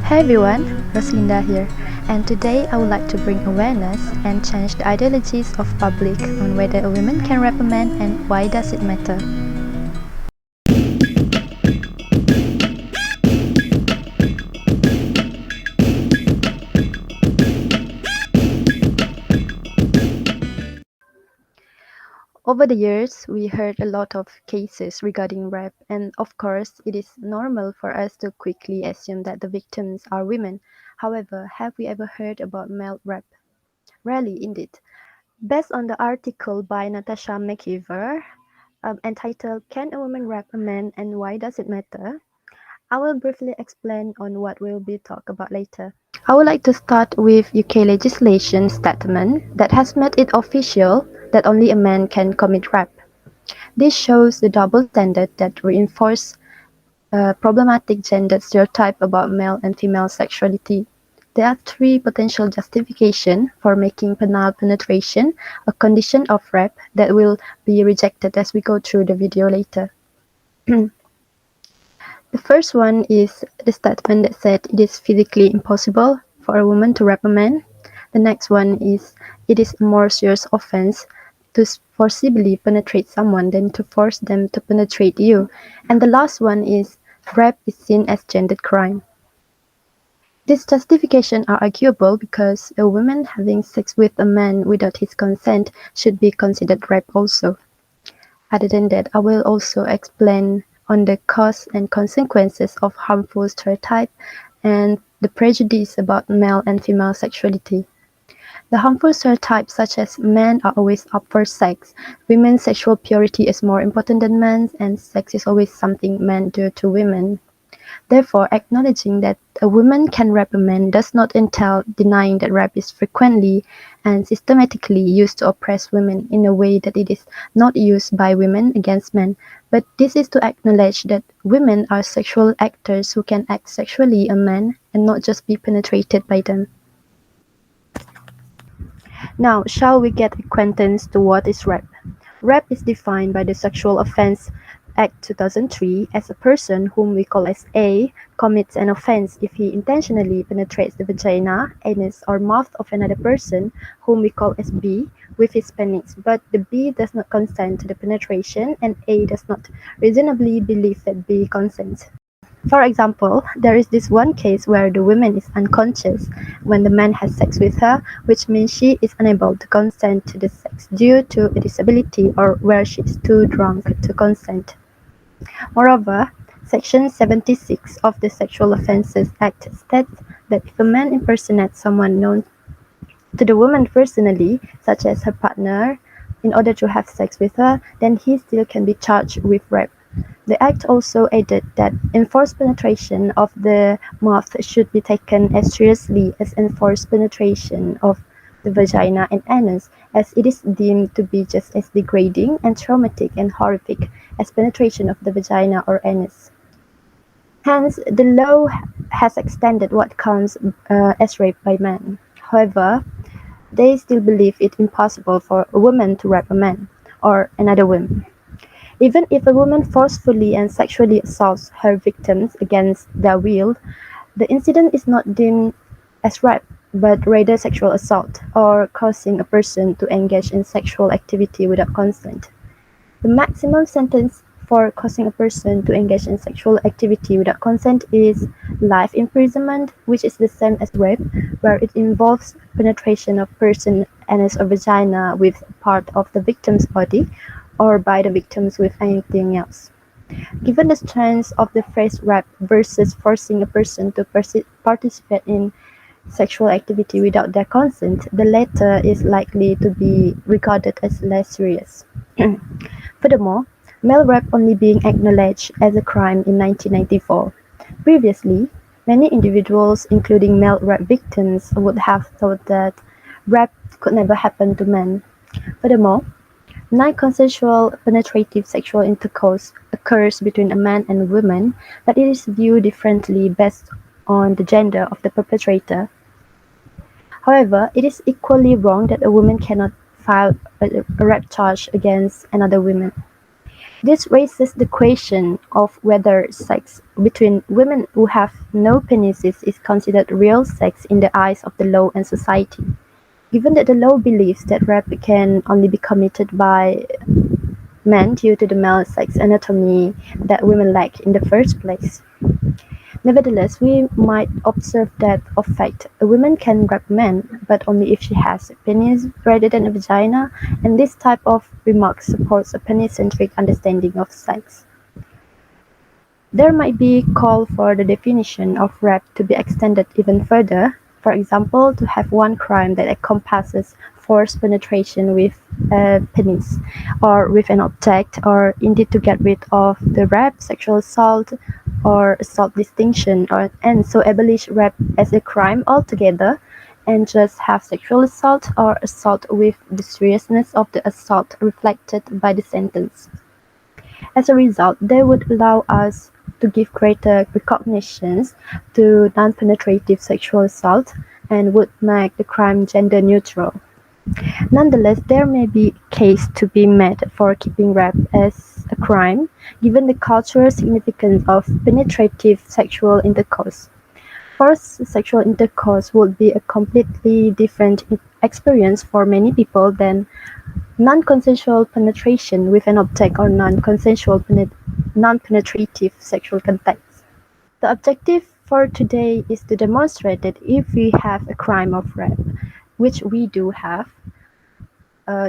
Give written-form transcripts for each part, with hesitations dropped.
Hi everyone, Roslinda here, and today I would like to bring awareness and change the ideologies of public on whether a woman can rape a man and why does it matter. Over the years, we heard a lot of cases regarding rape, and of course, it is normal for us to quickly assume that the victims are women. However, have we ever heard about male rape? Rarely indeed. Based on the article by Natasha McKeever, entitled Can a Woman Rape a Man and Why Does It Matter? I will briefly explain on what will be talked about later. I would like to start with UK legislation statement that has made it official that only a man can commit rape. This shows the double standard that reinforce a problematic gender stereotype about male and female sexuality. There are three potential justifications for making penile penetration a condition of rape that will be rejected as we go through the video later. The first one is the statement that said it is physically impossible for a woman to rape a man. The next one is it is a more serious offense to forcibly penetrate someone than to force them to penetrate you. And the last one is rape is seen as gendered crime. These justifications are arguable because a woman having sex with a man without his consent should be considered rape also. Other than that, I will also explain on the cause and consequences of harmful stereotype and the prejudice about male and female sexuality. The harmful stereotypes such as men are always up for sex, women's sexual purity is more important than men's, and sex is always something men do to women. Therefore, acknowledging that a woman can rape a man does not entail denying that rape is frequently and systematically used to oppress women in a way that it is not used by women against men, but this is to acknowledge that women are sexual actors who can act sexually on men and not just be penetrated by them. Now, shall we get acquaintance to what is rape? Rape is defined by the Sexual Offense Act 2003 as a person whom we call as A commits an offense if he intentionally penetrates the vagina, anus, or mouth of another person whom we call as B with his penis, but the B does not consent to the penetration and A does not reasonably believe that B consents. For example, there is this one case where the woman is unconscious when the man has sex with her, which means she is unable to consent to the sex due to a disability or where she is too drunk to consent. Moreover, Section 76 of the Sexual Offences Act states that if a man impersonates someone known to the woman personally, such as her partner, in order to have sex with her, then he still can be charged with rape. The Act also added that enforced penetration of the mouth should be taken as seriously as enforced penetration of the vagina and anus, as it is deemed to be just as degrading and traumatic and horrific as penetration of the vagina or anus. Hence, the law has extended what counts as rape by men. However, they still believe it impossible for a woman to rape a man or another woman. Even if a woman forcefully and sexually assaults her victims against their will, the incident is not deemed as rape, but rather sexual assault, or causing a person to engage in sexual activity without consent. The maximum sentence for causing a person to engage in sexual activity without consent is life imprisonment, which is the same as rape, where it involves penetration of person, anus or vagina with part of the victim's body, or by the victims with anything else. Given the strength of the phrase rape versus forcing a person to participate in sexual activity without their consent, the latter is likely to be regarded as less serious. Furthermore, male rape only being acknowledged as a crime in 1994. Previously, many individuals, including male rape victims, would have thought that rape could never happen to men. Furthermore, non-consensual penetrative sexual intercourse occurs between a man and a woman, but it is viewed differently based on the gender of the perpetrator. However, it is equally wrong that a woman cannot file a rape charge against another woman. This raises the question of whether sex between women who have no penises is considered real sex in the eyes of the law and society. Given that the law believes that rape can only be committed by men due to the male sex anatomy that women lack in the first place. Nevertheless, we might observe that, of fact, a woman can rape men, but only if she has a penis rather than a vagina, and this type of remark supports a penis-centric understanding of sex. There might be call for the definition of rape to be extended even further, for example, to have one crime that encompasses forced penetration with a penis, or with an object, or indeed to get rid of the rape, sexual assault, or assault distinction, and so abolish rape as a crime altogether, and just have sexual assault or assault with the seriousness of the assault reflected by the sentence. As a result, they would allow us to give greater recognition to non-penetrative sexual assault and would make the crime gender neutral. Nonetheless, there may be a case to be made for keeping rape as a crime, given the cultural significance of penetrative sexual intercourse. Forced sexual intercourse would be a completely different experience for many people than non-consensual penetration with an object or non-penetrative sexual contact. The objective for today is to demonstrate that if we have a crime of rape, which we do have,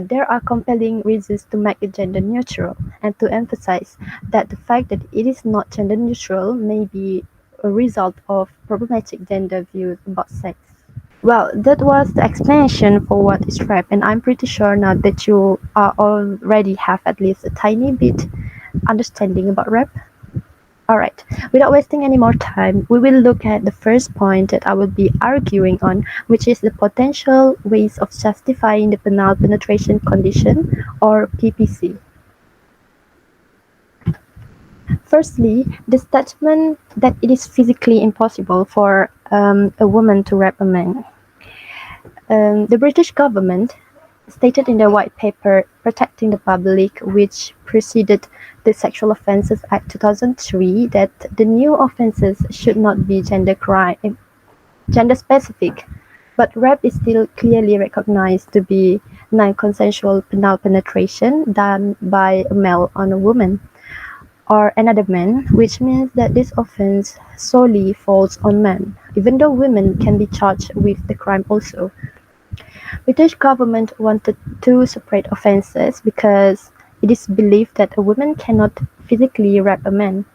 there are compelling reasons to make it gender neutral, and to emphasize that the fact that it is not gender neutral may be a result of problematic gender views about sex. Well, that was the explanation for what is rape, and I'm pretty sure now that you already have at least a tiny bit understanding about rape. Alright, without wasting any more time, we will look at the first point that I will be arguing on, which is the potential ways of justifying the penile penetration condition, or PPC. Firstly, the statement that it is physically impossible for a woman to rape a man. The British government stated in their white paper Protecting the Public, which preceded the Sexual Offences Act 2003, that the new offences should not be gender-specific, but rape is still clearly recognized to be non-consensual penile penetration done by a male on a woman or another man, which means that this offence solely falls on men, even though women can be charged with the crime also. British government wanted two separate offences because it is believed that a woman cannot physically rape a man.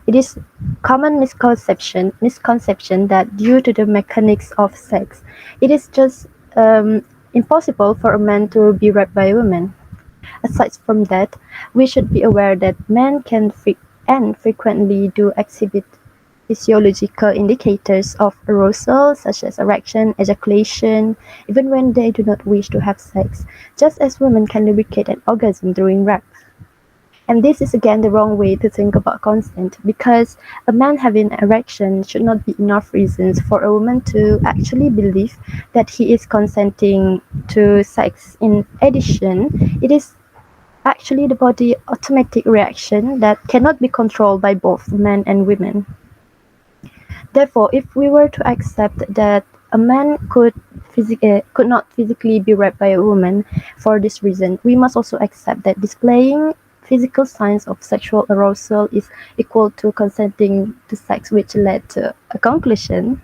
It is common misconception that due to the mechanics of sex, it is just impossible for a man to be raped by a woman. Aside from that, we should be aware that men can frequently do exhibit physiological indicators of arousal such as erection, ejaculation, even when they do not wish to have sex, just as women can lubricate an orgasm during rape. And this is again the wrong way to think about consent, because a man having an erection should not be enough reasons for a woman to actually believe that he is consenting to sex. In addition, it is actually the body automatic reaction that cannot be controlled by both men and women. Therefore, if we were to accept that a man could not physically be raped by a woman for this reason, we must also accept that displaying physical signs of sexual arousal is equal to consenting to sex, which led to a conclusion.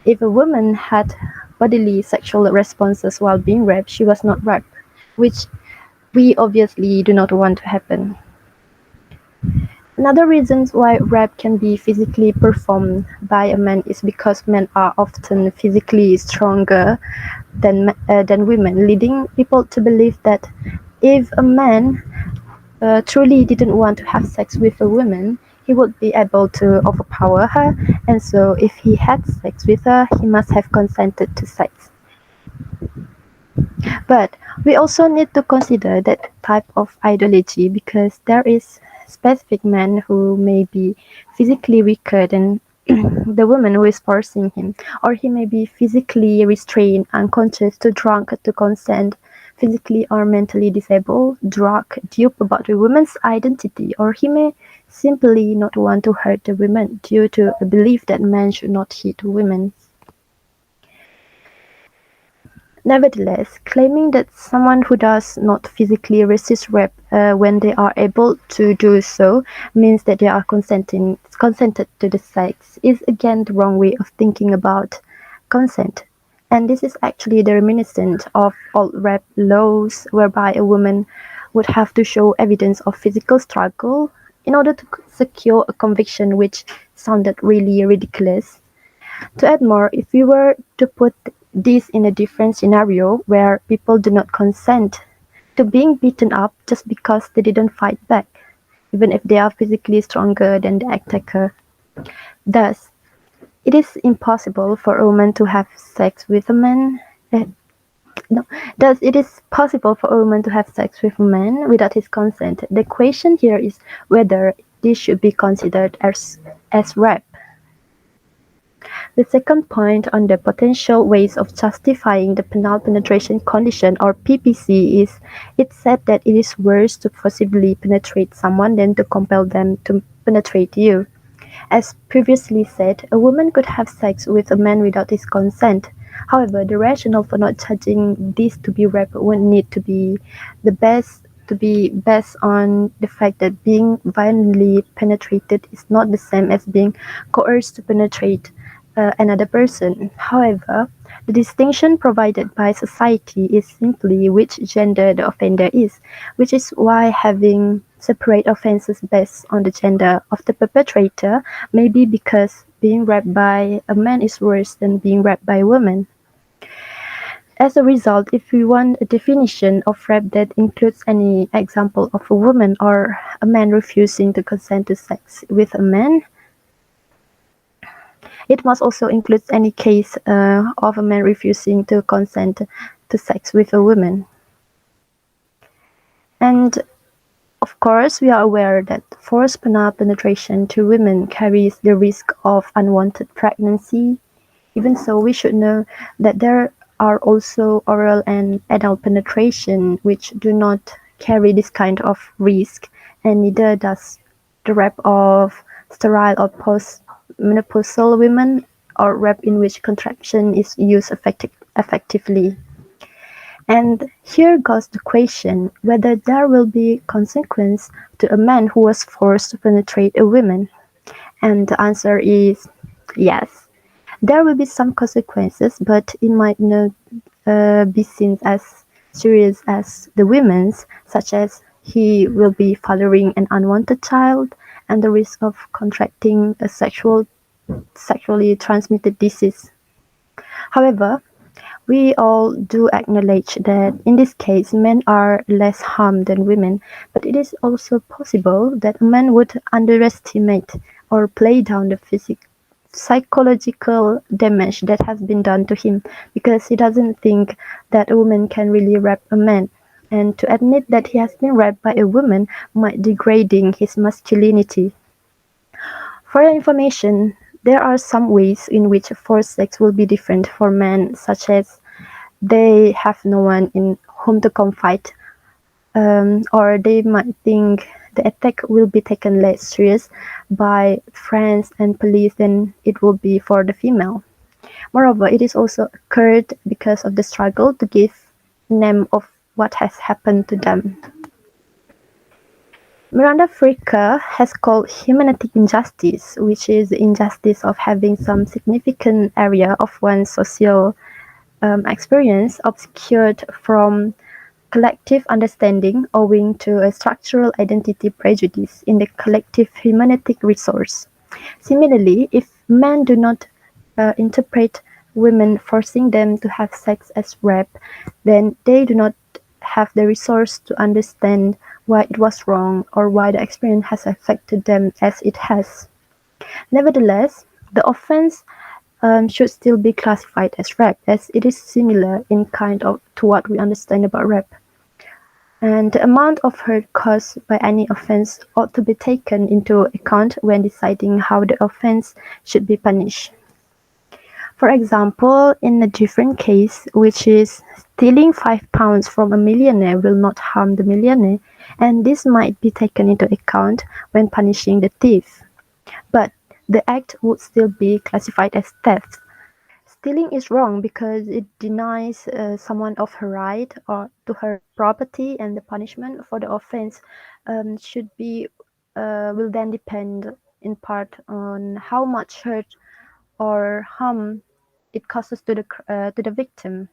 If a woman had bodily sexual responses while being raped, she was not raped, which we obviously do not want to happen. Another reason why rape can be physically performed by a man is because men are often physically stronger than women, leading people to believe that if a man truly didn't want to have sex with a woman, he would be able to overpower her, and so if he had sex with her, he must have consented to sex. But we also need to consider that type of ideology, because there is specific men who may be physically weaker than the woman who is forcing him, or he may be physically restrained, unconscious, too drunk to consent, physically or mentally disabled, drug, dupe about the woman's identity, or he may simply not want to hurt the women due to a belief that men should not hit women. Nevertheless, claiming that someone who does not physically resist rape when they are able to do so means that they are consented to the sex is again the wrong way of thinking about consent. And this is actually the reminiscent of old rape laws whereby a woman would have to show evidence of physical struggle in order to secure a conviction, which sounded really ridiculous. To add more, if we were to put this in a different scenario where people do not consent to being beaten up just because they didn't fight back, even if they are physically stronger than the attacker. Thus, it is impossible for a woman to have sex with a man. No, thus it is possible for a woman to have sex with a man without his consent. The question here is whether this should be considered as rape. The second point on the potential ways of justifying the penile penetration condition or PPC is it said that it is worse to forcibly penetrate someone than to compel them to penetrate you. As previously said, a woman could have sex with a man without his consent. However, the rationale for not judging this to be rape would need to be based on the fact that being violently penetrated is not the same as being coerced to penetrate another person. However, the distinction provided by society is simply which gender the offender is, which is why having separate offenses based on the gender of the perpetrator may be because being raped by a man is worse than being raped by a woman. As a result, if we want a definition of rape that includes any example of a woman or a man refusing to consent to sex with a man, it must also include any case of a man refusing to consent to sex with a woman. And of course, we are aware that forced penile penetration to women carries the risk of unwanted pregnancy. Even so, we should know that there are also oral and anal penetration which do not carry this kind of risk, and neither does the rape of sterile or post-menopausal women or rape in which contraception is used effectively. And here goes the question whether there will be consequence to a man who was forced to penetrate a woman. And the answer is yes. There will be some consequences, but it might not be seen as serious as the women's, such as he will be fathering an unwanted child and the risk of contracting a sexually transmitted disease. However, we all do acknowledge that in this case men are less harmed than women, but it is also possible that a man would underestimate or play down the psychological damage that has been done to him because he doesn't think that a woman can really rape a man. And to admit that he has been raped by a woman might degrading his masculinity. For your information, there are some ways in which forced sex will be different for men, such as they have no one in whom to confide, or they might think the attack will be taken less serious by friends and police than it will be for the female. Moreover, it is also occurred because of the struggle to give name of what has happened to them. Miranda Fricker has called humanistic injustice, which is the injustice of having some significant area of one's social experience obscured from collective understanding owing to a structural identity prejudice in the collective humanistic resource. Similarly, if men do not interpret women forcing them to have sex as rape, then they do not have the resource to understand why it was wrong or why the experience has affected them as it has. Nevertheless, the offense should still be classified as rape, as it is similar in kind to what we understand about rape. And the amount of hurt caused by any offense ought to be taken into account when deciding how the offense should be punished. For example, in a different case, which is stealing £5 from a millionaire will not harm the millionaire, and this might be taken into account when punishing the thief. But the act would still be classified as theft. Stealing is wrong because it denies someone of her right or to her property, and the punishment for the offense should be will then depend in part on how much hurt or harm it causes to the victim.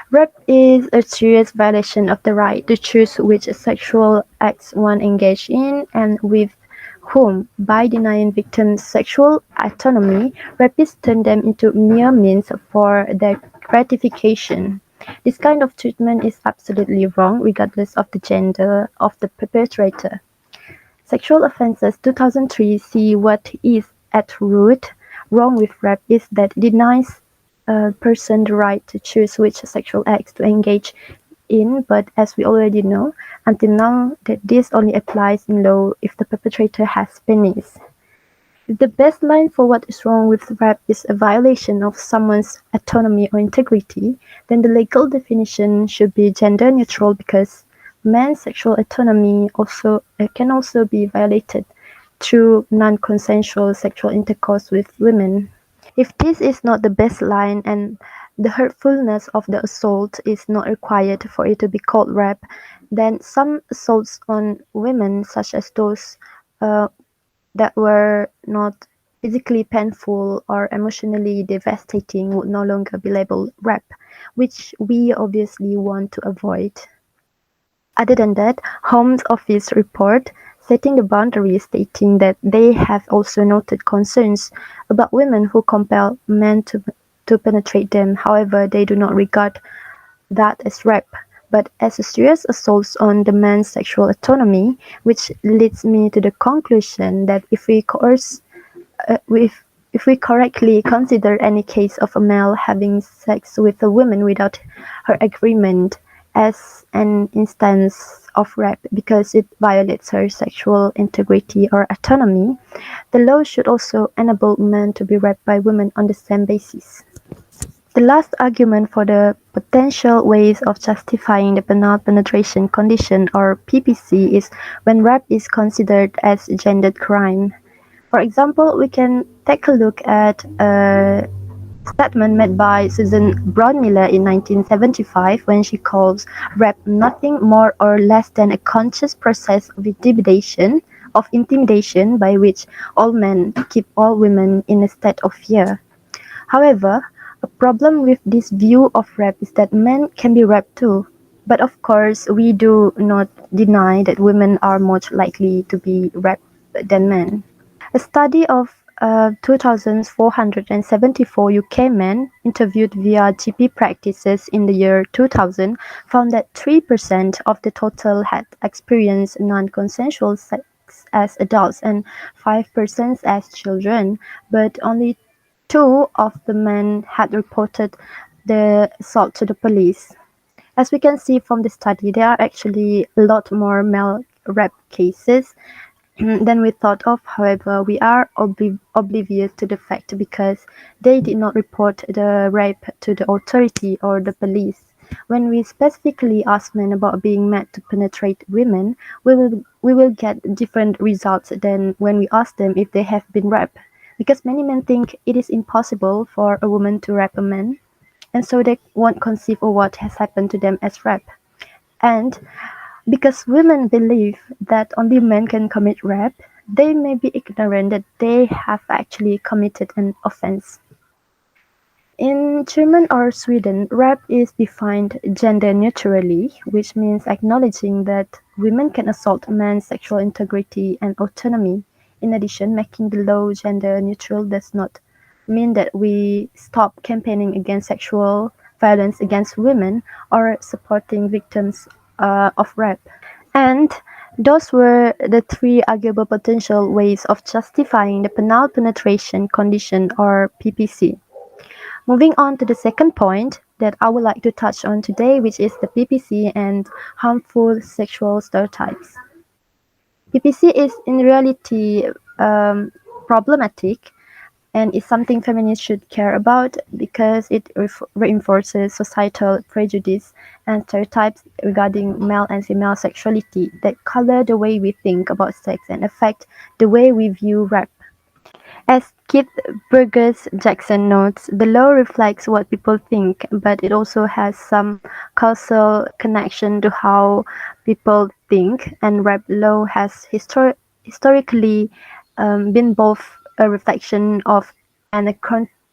Rape is a serious violation of the right to choose which sexual acts one engages in and with whom. By denying victims sexual autonomy, rapists turn them into mere means for their gratification. This kind of treatment is absolutely wrong regardless of the gender of the perpetrator. Sexual offences 2003 see what is at root wrong with rape is that it denies a person the right to choose which sexual acts to engage in, but as we already know, until now that this only applies in law if the perpetrator has penis. If the baseline for what is wrong with rape is a violation of someone's autonomy or integrity, then the legal definition should be gender neutral because men's sexual autonomy can also be violated through non-consensual sexual intercourse with women. If this is not the baseline and the hurtfulness of the assault is not required for it to be called rape, then some assaults on women, such as those uh, that were not physically painful or emotionally devastating, would no longer be labeled rape, which we obviously want to avoid. Other than that, Home Office report setting the boundary stating that they have also noted concerns about women who compel men to penetrate them. However, they do not regard that as rape, but as a serious assault on the man's sexual autonomy, which leads me to the conclusion that if we correctly consider any case of a male having sex with a woman without her agreement as an instance of rape because it violates her sexual integrity or autonomy, the law should also enable men to be raped by women on the same basis. The last argument for the potential ways of justifying the penile penetration condition or PPC is when rape is considered as a gendered crime. For example, we can take a look at a statement made by Susan Brownmiller in 1975 when she calls rape nothing more or less than a conscious process of intimidation by which all men keep all women in a state of fear. However, a problem with this view of rape is that men can be raped too. But of course, we do not deny that women are much likely to be raped than men. A study of 2,474 UK men interviewed via GP practices in the year 2000 found that 3% of the total had experienced non-consensual sex as adults and 5% as children, but only two of the men had reported the assault to the police. As we can see from the study, there are actually a lot more male rape cases than we thought of. However, we are oblivious to the fact because they did not report the rape to the authority or the police. When we specifically ask men about being mad to penetrate women, we will get different results than when we ask them if they have been raped. Because many men think it is impossible for a woman to rape a man, and so they won't conceive of what has happened to them as rape. And because women believe that only men can commit rape, they may be ignorant that they have actually committed an offense. In German or Sweden, rape is defined gender neutrally, which means acknowledging that women can assault men's sexual integrity and autonomy. In addition, making the law gender neutral does not mean that we stop campaigning against sexual violence against women or supporting victims of rape. And those were the three arguable potential ways of justifying the penile penetration condition or PPC. Moving on to the second point that I would like to touch on today, which is the PPC and harmful sexual stereotypes. PPC is in reality problematic and it's something feminists should care about because it reinforces societal prejudice and stereotypes regarding male and female sexuality that color the way we think about sex and affect the way we view rape. As Keith Burgess-Jackson notes, the law reflects what people think, but it also has some causal connection to how people think, and rape law has historically been both a reflection of and a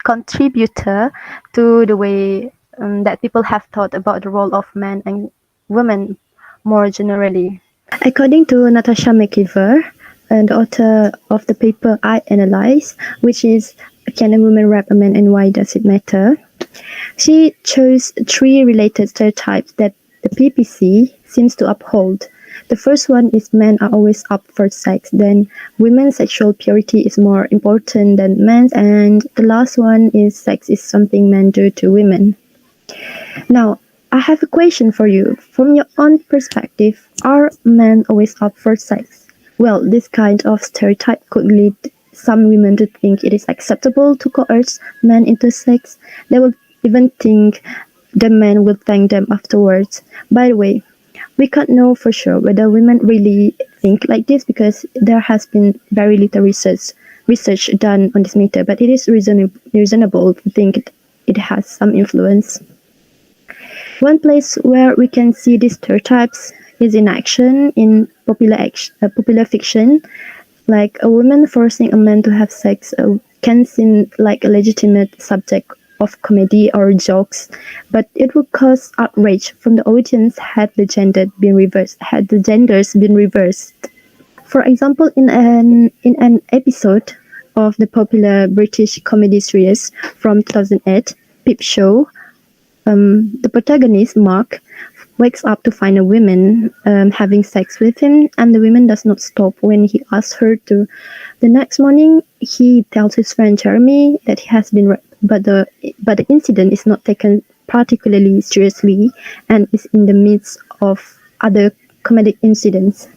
contributor to the way that people have thought about the role of men and women more generally. According to Natasha McKeever, the author of the paper I Analyze, which is Can a Woman Rape a Man and Why Does It Matter? She chose three related stereotypes that the PPC seems to uphold. The first one is men are always up for sex, then women's sexual purity is more important than men's, and the last one is sex is something men do to women. Now, I have a question for you. From your own perspective, are men always up for sex? Well, this kind of stereotype could lead some women to think it is acceptable to coerce men into sex. They will even think the men will thank them afterwards. By the way, we can't know for sure whether women really think like this because there has been very little research done on this matter, but it is reasonable to think it has some influence. One place where we can see these stereotypes is in action in popular fiction. Like a woman forcing a man to have sex can seem like a legitimate subject of comedy or jokes, but it would cause outrage from the audience had the genders been reversed. For example, in an episode of the popular British comedy series from 2008, Peep Show, the protagonist, Mark, wakes up to find a woman having sex with him, and the woman does not stop when he asks her to. The next morning, he tells his friend Jeremy that he has been raped, but the incident is not taken particularly seriously and is in the midst of other comedic incidents.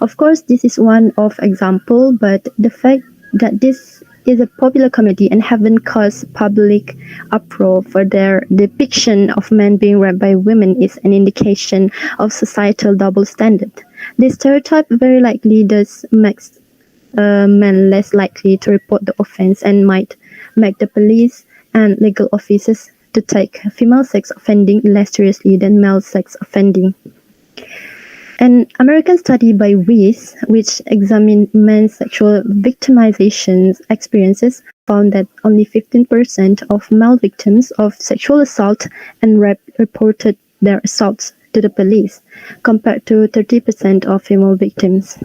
Of course, this is one of example, but the fact that this is a popular comedy and haven't caused public uproar for their depiction of men being raped by women is an indication of societal double standard. This stereotype very likely does make men less likely to report the offense and might make the police and legal officers to take female sex offending less seriously than male sex offending. An American study by Weiss, which examined men's sexual victimization experiences, found that only 15% of male victims of sexual assault and rape reported their assaults to the police, compared to 30% of female victims.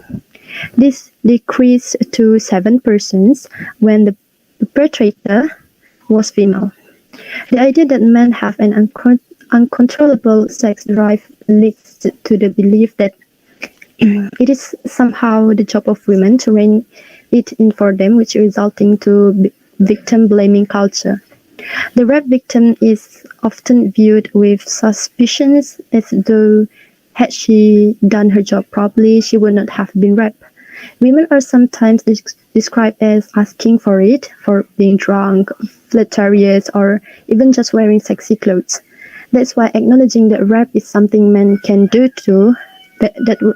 This decreased to 7% when the perpetrator was female. The idea that men have an uncontrollable sex drive leads to the belief that it is somehow the job of women to rein it in for them, which resulting to victim-blaming culture. The rape victim is often viewed with suspicions as though had she done her job properly, she would not have been raped. Women are sometimes described as asking for it, for being drunk, flirtatious, or even just wearing sexy clothes. That's why acknowledging that rape is something men can do too,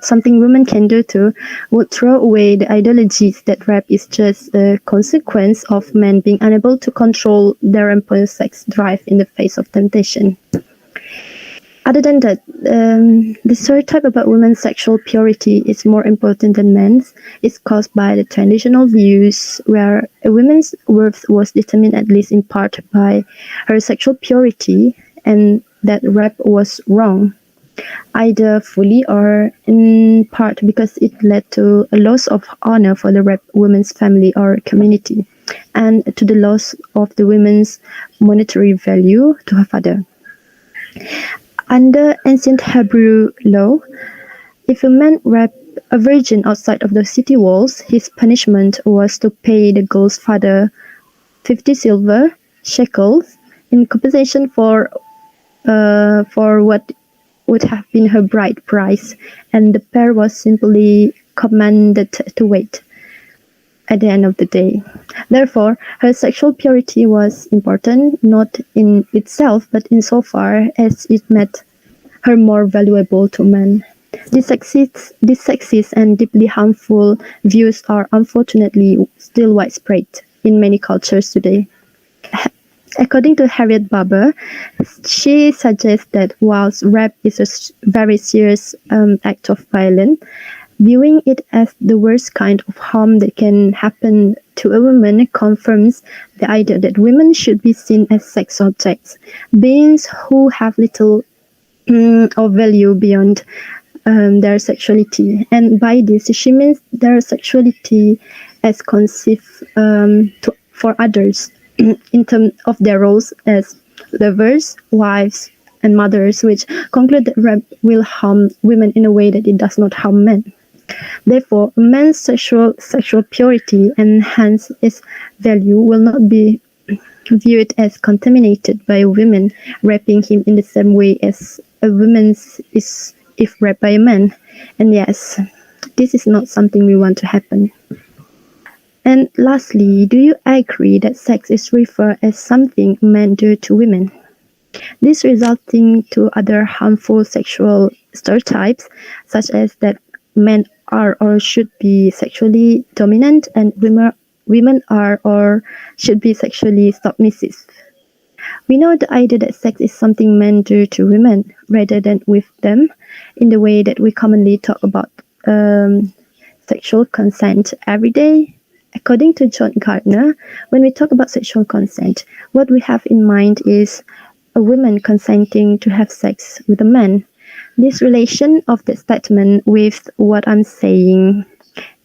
something women can do too, would throw away the ideologies that rape is just a consequence of men being unable to control their impulsive sex drive in the face of temptation. Other than that, the stereotype about women's sexual purity is more important than men's is caused by the traditional views where a woman's worth was determined at least in part by her sexual purity, and that rape was wrong, either fully or in part because it led to a loss of honor for the raped woman's family or community, and to the loss of the woman's monetary value to her father. Under ancient Hebrew law, if a man raped a virgin outside of the city walls, his punishment was to pay the girl's father 50 silver shekels in compensation for what would have been her bride price, and the pair was simply commanded to wait. at the end of the day. Therefore, her sexual purity was important not in itself but insofar as it made her more valuable to men. These sexist and deeply harmful views are unfortunately still widespread in many cultures today. According to Harriet Barber, she suggests that whilst rape is a very serious act of violence, viewing it as the worst kind of harm that can happen to a woman confirms the idea that women should be seen as sex objects, beings who have little of value beyond their sexuality. And by this, she means their sexuality as conceived for others in terms of their roles as lovers, wives, and mothers, which conclude that rape will harm women in a way that it does not harm men. Therefore, a man's sexual purity and hence its value will not be viewed as contaminated by women raping him in the same way as a woman's is if raped by a man. And yes, this is not something we want to happen. And lastly, do you agree that sex is referred as something men do to women? This resulting to other harmful sexual stereotypes, such as that men are or should be sexually dominant and women are or should be sexually submissive. We know the idea that sex is something men do to women rather than with them, in the way that we commonly talk about sexual consent every day. According to John Gardner, when we talk about sexual consent, what we have in mind is a woman consenting to have sex with a man. This relation of the statement with what I'm saying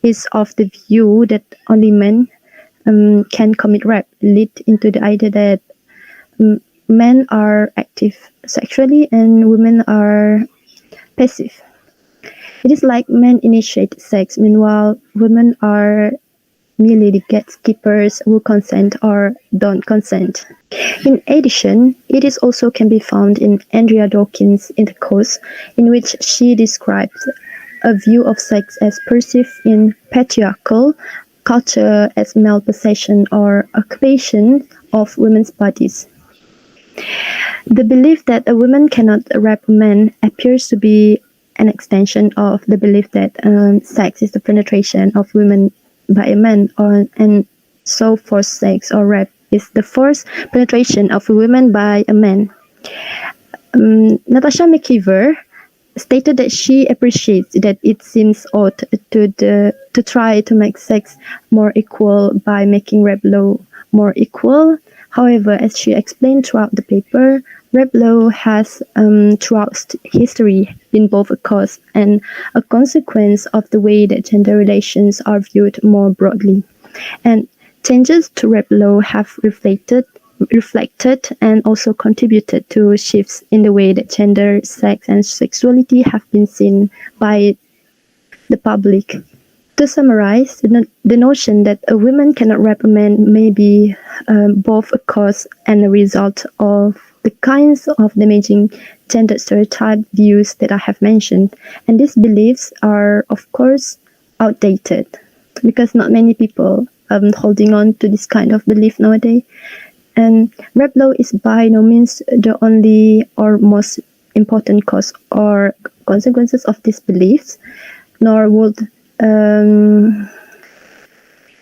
is of the view that only men can commit rape, lead into the idea that men are active sexually and women are passive. It is like men initiate sex, meanwhile women are merely the gatekeepers who consent or don't consent. In addition, it is also can be found in Andrea Dawkins' Intercourse, in which she describes a view of sex as perceived in patriarchal culture as male possession or occupation of women's bodies. The belief that a woman cannot rape a man appears to be an extension of the belief that sex is the penetration of women by a man, and so forced sex or rape is the forced penetration of a woman by a man. Natasha McKeever stated that she appreciates that it seems odd to try to make sex more equal by making rape law more equal. However, as she explained throughout the paper, rape law has throughout history been both a cause and a consequence of the way that gender relations are viewed more broadly. And changes to rape law have reflected and also contributed to shifts in the way that gender, sex, and sexuality have been seen by the public. To summarize, the notion that a woman cannot rape a man may be both a cause and a result of the kinds of damaging gender stereotype views that I have mentioned. And these beliefs are, of course, outdated because not many people are holding on to this kind of belief nowadays. And rape law is by no means the only or most important cause or consequences of these beliefs, nor would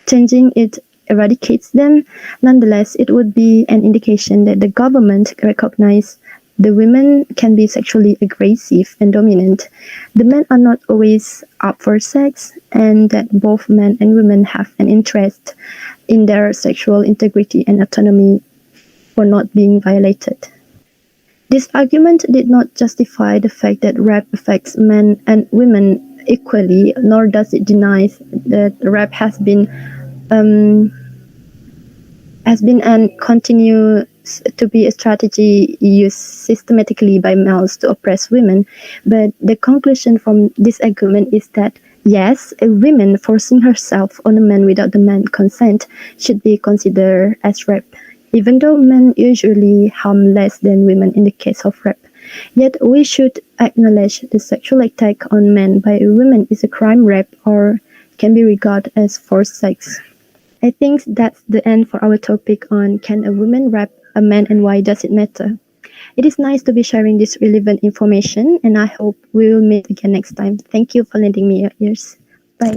changing it eradicates them. Nonetheless, it would be an indication that the government recognizes the women can be sexually aggressive and dominant. The men are not always up for sex, and that both men and women have an interest in their sexual integrity and autonomy for not being violated. This argument did not justify the fact that rape affects men and women equally, nor does it deny that rape has been and continues to be a strategy used systematically by males to oppress women. But the conclusion from this argument is that yes, a woman forcing herself on a man without the man's consent should be considered as rape, even though men usually harm less than women in the case of rape. Yet we should acknowledge the sexual attack on men by a woman is a crime rape or can be regarded as forced sex. I think that's the end for our topic on can a woman rap a man and why does it matter? It is nice to be sharing this relevant information and I hope we will meet again next time. Thank you for lending me your ears. Bye.